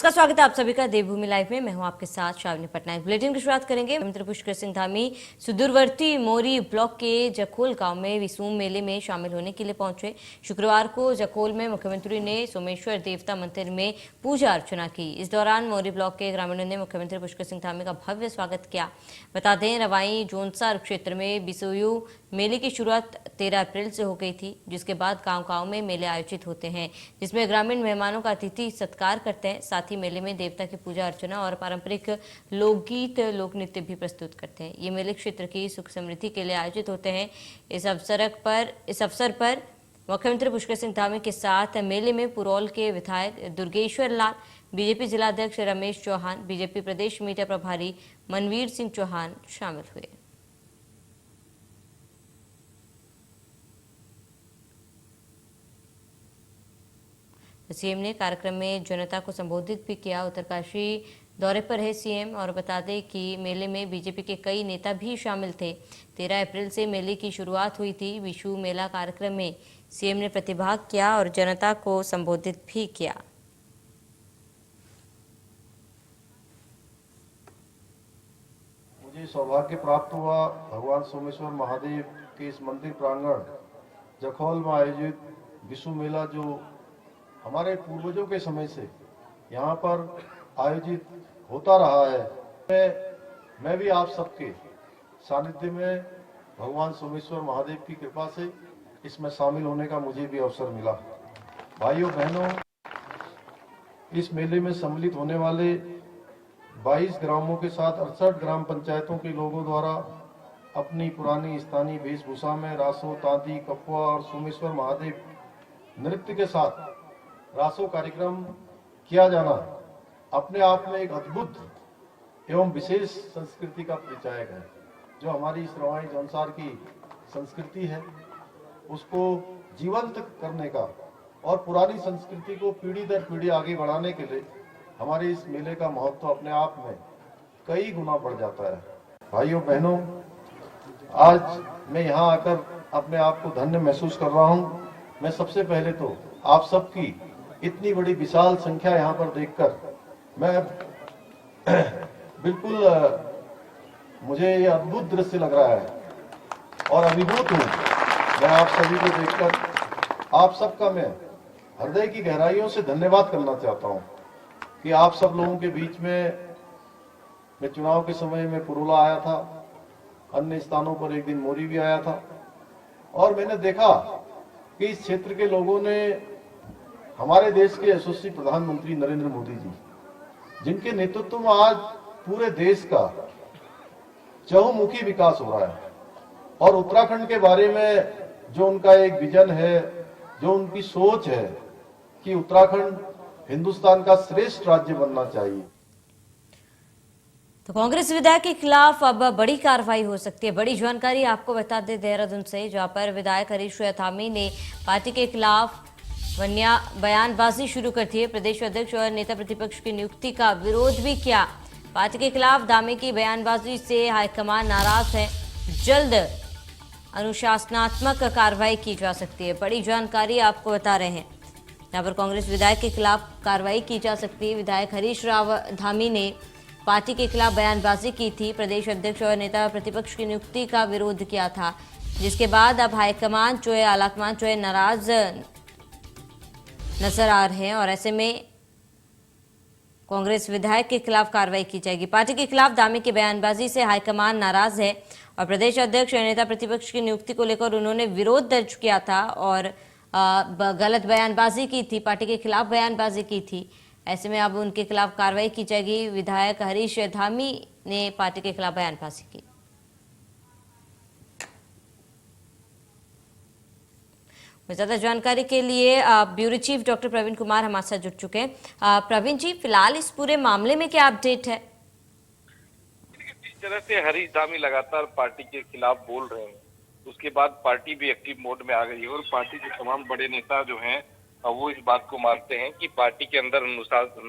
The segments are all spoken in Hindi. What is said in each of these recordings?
नमस्कार, स्वागत है आप सभी का देवभूमि लाइव में। मैं हूं आपके साथ शावनी पटनायक। बुलेटिन की शुरुआत करेंगे। मुख्यमंत्री पुष्कर सिंह धामी सुदूरवर्ती मोरी ब्लॉक के जखोल गांव में विसूम मेले में शामिल होने के लिए पहुंचे। शुक्रवार को जखोल में मुख्यमंत्री ने सोमेश्वर देवता मंदिर में पूजा अर्चना की। इस दौरान मोरी ब्लॉक के ग्रामीणों ने मुख्यमंत्री पुष्कर सिंह धामी का भव्य स्वागत किया। बता दें, रवाई जोनसार क्षेत्र में बिसोयू मेले की शुरुआत 13 अप्रैल से हो गई थी, जिसके बाद गांव-गांव में मेले आयोजित होते हैं, जिसमें ग्रामीण मेहमानों का अतिथि सत्कार करते हैं। साथ ही मेले में देवता की पूजा अर्चना और पारंपरिक लोकगीत लोक नृत्य भी प्रस्तुत करते हैं। ये मेले क्षेत्र की सुख समृद्धि के लिए आयोजित होते हैं। इस अवसर पर मुख्यमंत्री पुष्कर सिंह धामी के साथ मेले में पुरौल के विधायक दुर्गेश्वर लाल, बीजेपी जिलाध्यक्ष रमेश चौहान, बीजेपी प्रदेश मीडिया प्रभारी मनवीर सिंह चौहान शामिल हुए। सीएम ने कार्यक्रम में जनता को संबोधित भी किया। उत्तरकाशी दौरे पर है सीएम और बता दें कि मेले में बीजेपी के कई नेता भी शामिल थे। 13 अप्रैल से मेले की शुरुआत हुई थी। विशु मेला कार्यक्रम में सीएम ने प्रतिभाग किया और जनता को संबोधित भी किया। मुझे सौभाग्य प्राप्त हुआ भगवान सोमेश्वर महादेव के इस मंदिर प्रांगण जखौल में आयोजित विशु मेला, जो हमारे पूर्वजों के समय से यहाँ पर आयोजित होता रहा है। मैं भी आप सबके सानिध्य में भगवान सोमेश्वर महादेव की कृपा से इसमें शामिल होने का मुझे भी अवसर मिला। भाइयों बहनों, इस मेले में सम्मिलित होने वाले 22 ग्रामों के साथ 68 ग्राम पंचायतों के लोगों द्वारा अपनी पुरानी स्थानीय वेशभूषा में रासो, तांती, कपुआ और सोमेश्वर महादेव नृत्य के साथ रासो कार्यक्रम किया जाना अपने आप में एक अद्भुत एवं विशेष संस्कृति का परिचायक है। जो हमारी इस रवाई जोनसार की संस्कृति है, उसको जीवंत करने का और पुरानी संस्कृति को पीढ़ी दर पीढ़ी आगे बढ़ाने के लिए हमारे इस मेले का महत्व अपने आप में कई गुना बढ़ जाता है। भाइयों बहनों, आज मैं यहाँ आकर अपने आप को धन्य महसूस कर रहा हूँ। मैं सबसे पहले तो आप सबकी इतनी बड़ी विशाल संख्या यहाँ पर देखकर मैं बिल्कुल मुझे ये अद्भुत दृश्य लग रहा है और अभिभूत हूँ। मैं आप सभी को देखकर आप सबका मैं हृदय की गहराइयों से धन्यवाद करना चाहता हूँ कि आप सब लोगों के बीच में मैं चुनाव के समय में पुरोला आया था, अन्य स्थानों पर एक दिन मोरी भी आया था और मैंने देखा कि इस क्षेत्र के लोगों ने हमारे देश के यशस्वी प्रधानमंत्री नरेंद्र मोदी जी, जिनके नेतृत्व में आज पूरे देश का चहुमुखी विकास हो रहा है और उत्तराखंड के बारे में जो उनका एक विजन है, जो उनकी सोच है कि उत्तराखंड हिंदुस्तान का श्रेष्ठ राज्य बनना चाहिए। तो कांग्रेस विधायक के खिलाफ अब बड़ी कार्रवाई हो सकती है। बड़ी जानकारी आपको बता दें देहरादून से, जहां पर विधायक हरीश धामी ने पार्टी के खिलाफ बयानबाजी शुरू कर दी है। प्रदेश अध्यक्ष और नेता प्रतिपक्ष की नियुक्ति का विरोध भी किया। पार्टी के खिलाफ धामी की बयानबाजी से हाईकमान नाराज है। जल्द अनुशासनात्मक कार्रवाई की जा सकती है। बड़ी जानकारी आपको बता रहे हैं। यहाँ पर कांग्रेस विधायक के खिलाफ कार्रवाई की जा सकती है। विधायक हरीश धामी ने पार्टी के खिलाफ बयानबाजी की थी। प्रदेश अध्यक्ष और नेता प्रतिपक्ष की नियुक्ति का विरोध किया था, जिसके बाद अब हाईकमान जो है, आलाकमान जो है, नाराज नजर आ रहे हैं और ऐसे में कांग्रेस विधायक के खिलाफ कार्रवाई की जाएगी। पार्टी के खिलाफ धामी की बयानबाजी से हाईकमान नाराज है और प्रदेश अध्यक्ष और नेता प्रतिपक्ष की नियुक्ति को लेकर उन्होंने विरोध दर्ज किया था और गलत बयानबाजी की थी, पार्टी के खिलाफ बयानबाजी की थी। ऐसे में अब उनके खिलाफ कार्रवाई की जाएगी। विधायक हरीश धामी ने पार्टी के खिलाफ बयानबाजी की। ज्यादा जानकारी के लिए bureau chief doctor Praveen Kumar हमारे साथ जुड़ चुके हैं। प्रवीण जी, फिलहाल इस पूरे मामले में क्या अपडेट है? जिस तरह से हरीश धामी लगातार पार्टी के खिलाफ बोल रहे हैं, उसके बाद पार्टी भी एक्टिव मोड में आ गई है और पार्टी के तमाम बड़े नेता जो हैं वो इस बात को मानते हैं कि पार्टी के अंदर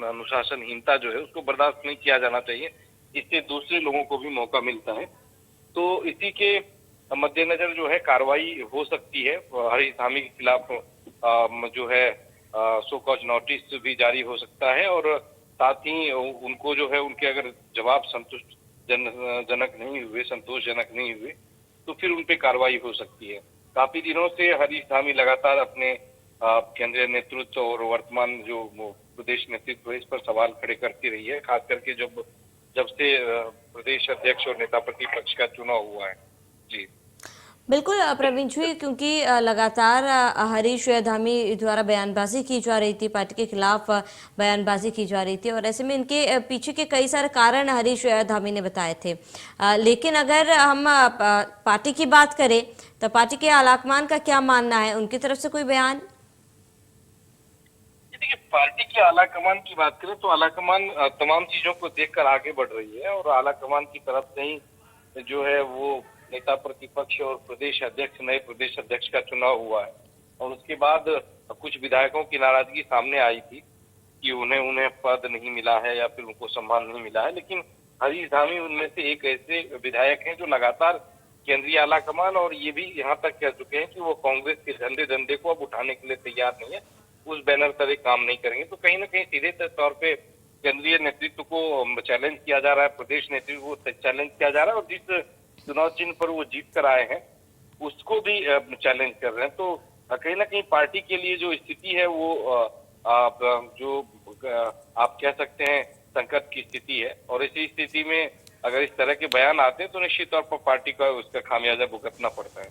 अनुशासनहीनता जो है उसको बर्दाश्त नहीं किया जाना चाहिए। इससे दूसरे लोगों को भी मौका मिलता है। तो इसी के मद्देनजर जो है कार्रवाई हो सकती है। हरीश धामी के खिलाफ जो है शो कॉज नोटिस भी जारी हो सकता है और साथ ही उनको जो है उनके अगर जवाब जनक नहीं हुए, संतोषजनक नहीं हुए, तो फिर उन पे कार्रवाई हो सकती है। काफी दिनों से हरीश धामी लगातार अपने केंद्रीय नेतृत्व और वर्तमान जो प्रदेश नेतृत्व है इस पर सवाल खड़े करती रही है, खास करके जब जब से प्रदेश अध्यक्ष और नेता प्रतिपक्ष का चुनाव हुआ है। जी बिल्कुल प्रवीण जी, क्योंकि लगातार हरीश धामी द्वारा बयानबाजी की जा रही थी, पार्टी के खिलाफ बयानबाजी की जा रही थी और ऐसे में इनके पीछे के कई सारे कारण हरीश धामी ने बताए थे। लेकिन अगर हम पार्टी की बात करें तो पार्टी के आलाकमान का क्या मानना है, उनकी तरफ से कोई बयान? देखिए, पार्टी के आलाकमान की बात करें तो आलाकमान तमाम चीजों को देखकर आगे बढ़ रही है और आलाकमान की तरफ से ही जो है वो नेता प्रतिपक्ष और नए प्रदेश अध्यक्ष का चुनाव हुआ है। और उसके बाद कुछ विधायकों की नाराजगी सामने आई थी कि उन्हें पद नहीं मिला है या फिर उनको सम्मान नहीं मिला है, लेकिन हरीश धामी उनमें से एक ऐसे विधायक हैं जो लगातार केंद्रीय आलाकमान और ये भी यहाँ तक कह चुके हैं कि वो कांग्रेस के झंडे डंडे को अब उठाने के लिए तैयार नहीं है, उस बैनर तले काम नहीं करेंगे। तो कहीं ना कहीं सीधे तौर पे केंद्रीय नेतृत्व को चैलेंज किया जा रहा है, प्रदेश नेतृत्व को चैलेंज किया जा रहा है और जिस चुनाव चिन्ह पर वो जीत कर आए हैं उसको भी चैलेंज कर रहे हैं। तो कहीं ना कहीं पार्टी के लिए जो स्थिति है वो आप कह सकते हैं संकट की स्थिति है और इसी स्थिति में अगर इस तरह के बयान आते हैं तो निश्चित तौर पर पार्टी का उसका खामियाजा भुगतना पड़ता है।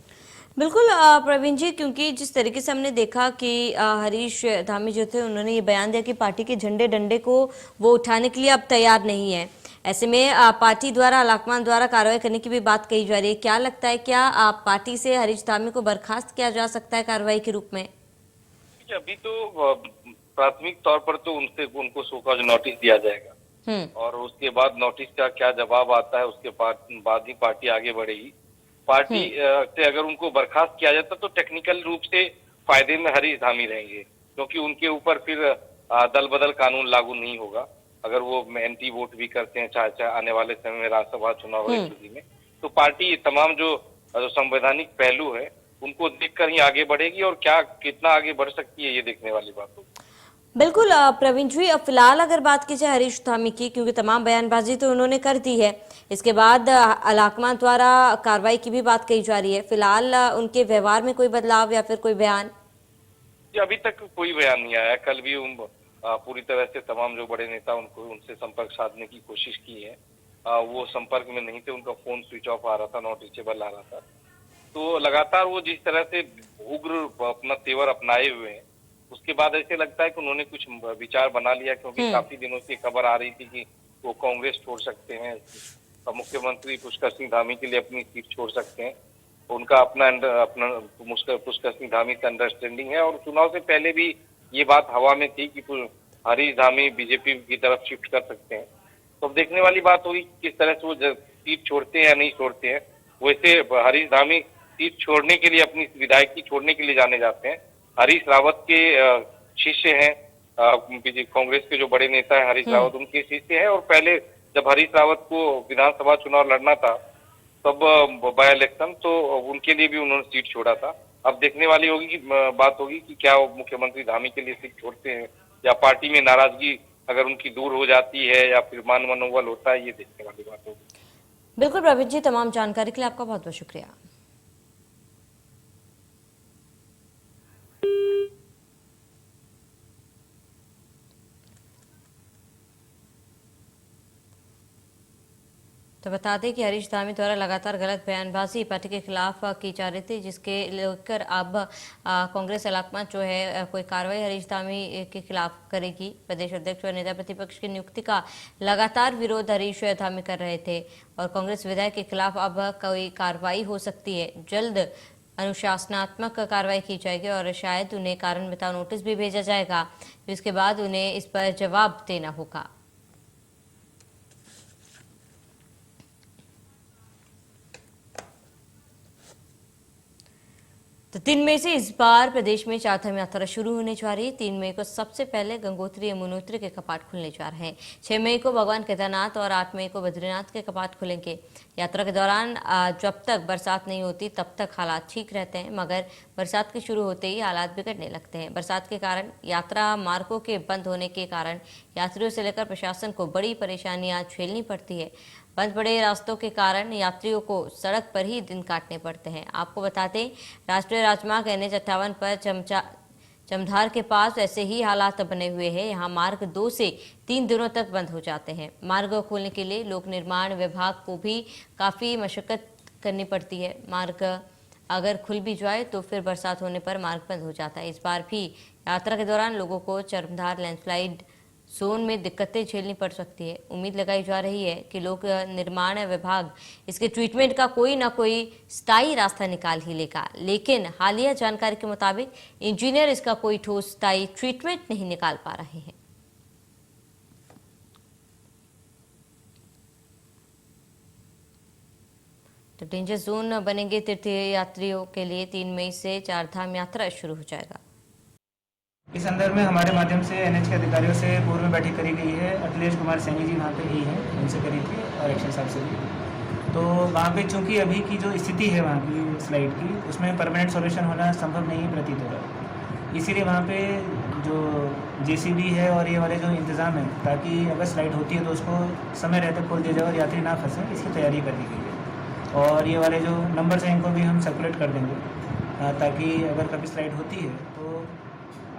बिल्कुल प्रवीण जी, क्योंकि जिस तरीके से हमने देखा कि हरीश धामी जो थे उन्होंने ये बयान दिया कि पार्टी के झंडे डंडे को वो उठाने के लिए अब तैयार नहीं है। ऐसे में पार्टी द्वारा आलाकमान द्वारा कार्रवाई करने की भी बात कही जा रही है। क्या लगता है, क्या पार्टी से हरीश धामी को बर्खास्त किया जा सकता है कार्रवाई के रूप में? अभी तो प्राथमिक तौर पर तो उनको शोकॉज नोटिस दिया जाएगा और उसके बाद नोटिस का क्या जवाब आता है उसके बाद ही पार्टी आगे बढ़ेगी। पार्टी से अगर उनको बर्खास्त किया जाता तो टेक्निकल रूप से फायदे में हरीश धामी रहेंगे, क्योंकि उनके ऊपर फिर दल बदल कानून लागू नहीं होगा अगर वो एंटी वोट भी करते हैं चाहे आने वाले समय में राज्यसभा चुनाव और स्थिति में। तो पार्टी तमाम जो संवैधानिक पहलू है उनको देखकर ही आगे बढ़ेगी और क्या कितना आगे बढ़ सकती है ये देखने वाली बात होगी। बिल्कुल प्रवीण जी, अब फिलहाल अगर बात की जाए हरीश धामी की, क्योंकि तमाम बयानबाजी तो उन्होंने कर दी है, इसके बाद आलाकमान द्वारा कार्रवाई की भी बात कही जा रही है। फिलहाल उनके व्यवहार में कोई बदलाव या फिर कोई बयान? अभी तक कोई बयान नहीं आया। कल भी पूरी तरह से तमाम जो बड़े नेता उनसे संपर्क साधने की कोशिश की है, वो संपर्क में नहीं थे, उनका फोन स्विच ऑफ आ रहा था, नॉट रीचेबल आ रहा था। तो लगातार वो जिस तरह से उग्र अपना तेवर अपनाए हुए हैं उसके बाद ऐसे लगता है कि उन्होंने कुछ विचार बना लिया, क्योंकि काफी दिनों से खबर आ रही थी कि वो कांग्रेस छोड़ सकते हैं, मुख्यमंत्री पुष्कर सिंह धामी के लिए अपनी सीट छोड़ सकते हैं। उनका अपना पुष्कर सिंह धामी से अंडरस्टैंडिंग है और चुनाव से पहले भी ये बात हवा में थी कि हरीश धामी बीजेपी की तरफ शिफ्ट कर सकते हैं। तो अब देखने वाली बात होगी किस तरह से वो सीट छोड़ते हैं या नहीं छोड़ते हैं। वैसे हरीश धामी सीट छोड़ने के लिए, अपनी विधायकी छोड़ने के लिए जाने जाते हैं। हरीश रावत के शिष्य हैं, कांग्रेस के जो बड़े नेता है हरीश रावत उनके शिष्य हैं और पहले जब हरीश रावत को विधानसभा चुनाव लड़ना था तब बाय इलेक्शन तो उनके लिए भी उन्होंने सीट छोड़ा था। अब देखने वाली बात होगी कि क्या वो मुख्यमंत्री धामी के लिए सीट छोड़ते हैं या पार्टी में नाराजगी अगर उनकी दूर हो जाती है या फिर मान मनोबल होता है, ये देखने वाली बात होगी। बिल्कुल प्रवीण जी, तमाम जानकारी के लिए आपका बहुत बहुत शुक्रिया। तो बता दें कि हरीश धामी द्वारा लगातार गलत बयानबाजी पार्टी के खिलाफ की जा रही थी, जिसके लेकर अब कांग्रेस आलाकमान जो है कोई कार्रवाई हरीश धामी के खिलाफ करेगी। प्रदेश अध्यक्ष और नेता प्रतिपक्ष की नियुक्ति का लगातार विरोध हरीश धामी कर रहे थे और कांग्रेस विधायक के खिलाफ अब कोई कार्रवाई हो सकती है। जल्द अनुशासनात्मक कार्रवाई की जाएगी और शायद उन्हें कारण बताओ नोटिस भी भेजा जाएगा, जिसके बाद उन्हें इस पर जवाब देना होगा। तो 3 मई से इस बार प्रदेश में चारधाम यात्रा शुरू होने जा रही है। 3 मई को सबसे पहले गंगोत्री यमुनोत्री के कपाट खुलने जा रहे हैं। 6 मई को भगवान केदारनाथ और 8 मई को बद्रीनाथ के कपाट खुलेंगे। यात्रा के दौरान जब तक बरसात नहीं होती तब तक हालात ठीक रहते हैं, मगर बरसात के शुरू होते ही हालात बिगड़ने लगते हैं। बरसात के कारण यात्रा मार्गों के बंद होने के कारण यात्रियों से लेकर प्रशासन को बड़ी परेशानियां झेलनी पड़ती है। बंद पड़े रास्तों के कारण यात्रियों को सड़क पर ही दिन काटने पड़ते हैं। आपको बता दें, राष्ट्रीय राजमार्ग NH 58 पर चमधार के पास ऐसे ही हालात बने हुए हैं। यहाँ मार्ग 2 से 3 दिनों तक बंद हो जाते हैं। मार्ग खोलने के लिए लोक निर्माण विभाग को भी काफ़ी मशक्कत करनी पड़ती है। मार्ग अगर खुल भी जाए तो फिर बरसात होने पर मार्ग बंद हो जाता है। इस बार भी यात्रा के दौरान लोगों को चरमधार लैंडस्लाइड जोन में दिक्कतें झेलनी पड़ सकती है। उम्मीद लगाई जा रही है कि लोक निर्माण विभाग इसके ट्रीटमेंट का कोई ना कोई स्थायी रास्ता निकाल ही लेगा, लेकिन हालिया जानकारी के मुताबिक इंजीनियर इसका कोई ठोस स्थायी ट्रीटमेंट नहीं निकाल पा रहे हैं। तो डेंजर जोन बनेंगे तीर्थ यात्रियों के लिए। 3 मई से चारधाम यात्रा शुरू हो जाएगा। इस संदर्भ में हमारे माध्यम से NH के अधिकारियों से पूर्व में बैठक करी गई है। अखिलेश कुमार सैनी जी वहाँ पे ही हैं, उनसे करी थी, और एक्शन साहब से भी। तो वहाँ पे चूंकि अभी की जो स्थिति है वहाँ की स्लाइड की, उसमें परमानेंट सॉल्यूशन होना संभव नहीं प्रतीत हो रहा है। इसीलिए वहाँ पे जो JCB है और ये वाले जो इंतज़ाम है, ताकि अगर स्लाइड होती है तो उसको समय रहते खोल दिया जाए और यात्री ना फंसे, इसकी तैयारी कर दी गई है। और ये वाले जो नंबर्स हैं इनको भी हम सर्कुलेट कर देंगे, ताकि अगर कभी स्लाइड होती है तो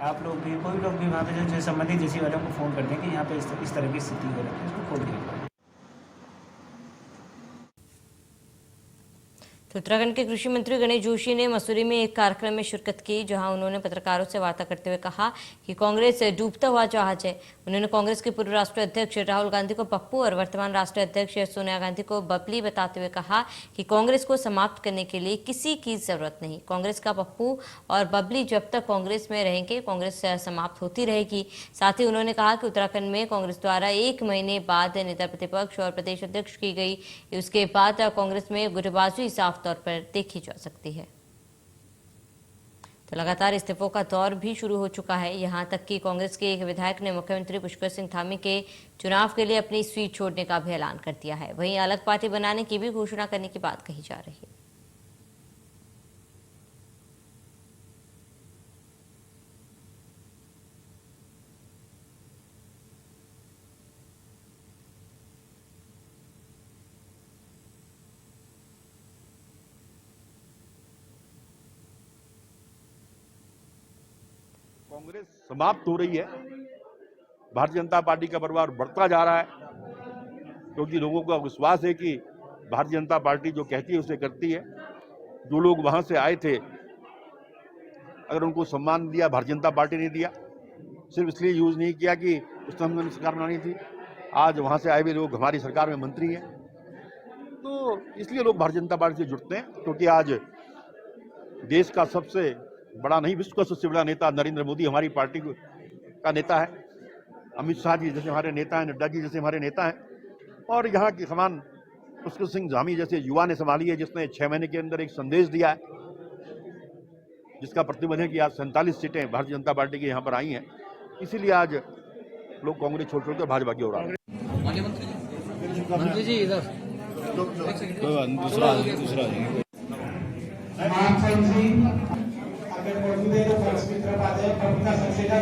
आप लोग भी, कोई लोग भी वहाँ पे जो संबंधित JCB वालों को फ़ोन कर दें कि यहाँ पे इस तरह की स्थिति हो रही है, इसको खोल दिया जाए। तो उत्तराखंड के कृषि मंत्री गणेश जोशी ने मसूरी में एक कार्यक्रम में शिरकत की, जहां उन्होंने पत्रकारों से वार्ता करते हुए कहा कि कांग्रेस डूबता हुआ जहाज है। उन्होंने कांग्रेस के पूर्व राष्ट्रीय अध्यक्ष राहुल गांधी को पप्पू और वर्तमान राष्ट्रीय अध्यक्ष सोनिया गांधी को बबली बताते हुए कहा कि कांग्रेस को समाप्त करने के लिए किसी की जरूरत नहीं। कांग्रेस का पप्पू और बबली जब तक कांग्रेस में रहेंगे, कांग्रेस समाप्त होती रहेगी। साथ ही उन्होंने कहा कि उत्तराखंड में कांग्रेस द्वारा 1 महीने बाद नेता प्रतिपक्ष और प्रदेश अध्यक्ष की गई, उसके बाद कांग्रेस में गुटबाजी साफ तौर पर देखी जा सकती है। तो लगातार इस्तीफों का दौर भी शुरू हो चुका है। यहां तक कि कांग्रेस के एक विधायक ने मुख्यमंत्री पुष्कर सिंह धामी के चुनाव के लिए अपनी सीट छोड़ने का भी ऐलान कर दिया है। वहीं अलग पार्टी बनाने की भी घोषणा करने की बात कही जा रही है। कांग्रेस समाप्त हो रही है। भारतीय जनता पार्टी का परिवार बढ़ता जा रहा है, क्योंकि लोगों का विश्वास है कि भारतीय जनता पार्टी जो कहती है उसे करती है। जो लोग वहां से आए थे, अगर उनको सम्मान दिया, भारतीय जनता पार्टी ने दिया, सिर्फ इसलिए यूज नहीं किया कि उस समय उन्होंने सरकार बनानी थी। आज वहां से आए हुए लोग हमारी सरकार में मंत्री हैं, तो इसलिए लोग भारतीय जनता पार्टी से जुड़ते हैं, क्योंकि आज देश का सबसे बड़ा नहीं, विश्व का सबसे बड़ा नेता नरेंद्र मोदी हमारी पार्टी का नेता है। अमित शाह जी जैसे हमारे नेता हैं, नड्डा जी जैसे हमारे नेता हैं, और यहाँ की समान पुष्कर सिंह धामी जैसे युवा ने संभाली है, जिसने 6 महीने के अंदर एक संदेश दिया है, जिसका प्रतिबंध है कि आज 47 सीटें भारतीय जनता पार्टी की यहाँ पर आई हैं। इसीलिए आज लोग कांग्रेस छोड़ छोड़कर भाजपा की ओर आ रहे हैं। मंत्री जी इधर दूसरा अगर मौजूद है तो फर्श की तरफ आ जाए। कविता सक्सेना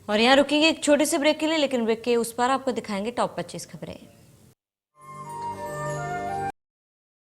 और यहाँ रुकेंगे एक छोटे से ब्रेक के लिए, लेकिन ब्रेक के उस पार आपको दिखाएंगे टॉप 25 खबरें।